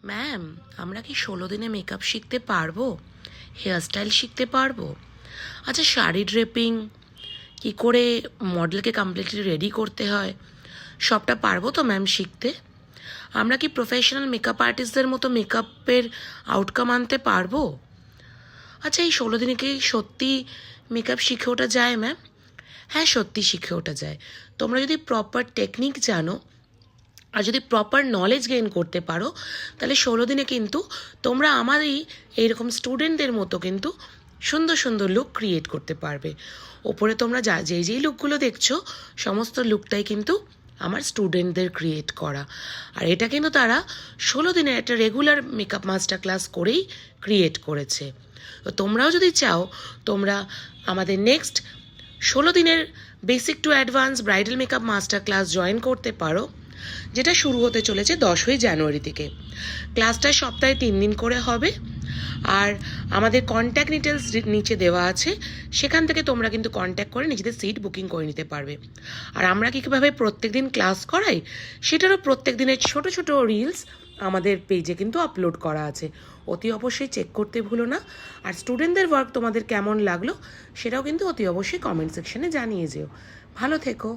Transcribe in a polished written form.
Ma'am, আমরা কি 16 দিনে মেকআপ শিখতে পারবো? হেয়ারস্টাইল শিখতে পারবো? আচ্ছা, শাড়ি ড্রেপিং কি করে মডেলকে কমপ্লিটলি রেডি করতে হয়, সবটা পারবো তো ম্যাম শিখতে? আমরা কি প্রফেশনাল মেকআপ আর্টিস্টদের মতো মেকআপের আউটকাম আনতে পারবো? আচ্ছা, এই 16 দিনে কি সত্যি মেকআপ শিখে ওঠা যায় ম্যাম? হ্যাঁ, সত্যি শিখে ওঠা যায়। তোমরা যদি প্রপার টেকনিক জানো আর যদি প্রপার নলেজ গেইন করতে পারো, তাহলে 16 দিনে কিন্তু তোমরা আমারই এইরকম স্টুডেন্টদের মতো কিন্তু সুন্দর সুন্দর লুক ক্রিয়েট করতে পারবে। ওপরে তোমরা যেই লুকগুলো দেখছো, সমস্ত লুকটাই কিন্তু আমার স্টুডেন্টদের ক্রিয়েট করা। আর এটা কিন্তু তারা 16 দিনের একটা রেগুলার মেকআপ মাস্টার ক্লাস করেই ক্রিয়েট করেছে। তো তোমরাও যদি চাও, তোমরা আমাদের নেক্সট 16 দিনের basic to advance bridal makeup master class join করতে পারো, যেটা শুরু হতে চলেছে 10ই জানুয়ারি থেকে। ক্লাসটা সপ্তাহে 3 দিন করে হবে। আর আমাদের কন্ট্যাক্ট ডিটেলস নিচে দেওয়া আছে, সেখান থেকে তোমরা কিন্তু কন্ট্যাক্ট করে নিজেদের সিট বুকিং করে নিতে পারবে। আর আমরা কীভাবে প্রত্যেক দিন ক্লাস করাই, সেটারও প্রত্যেক দিনের ছোট ছোট রিলস আমাদের পেজে কিন্তু আপলোড করা আছে। অতি অবশ্যই চেক করতে ভুলো না। আর স্টুডেন্টদের ওয়ার্ক তোমাদের কেমন লাগলো, সেটাও কিন্তু অতি অবশ্যই কমেন্ট সেকশনে জানিয়ে যেও। ভালো থেকো।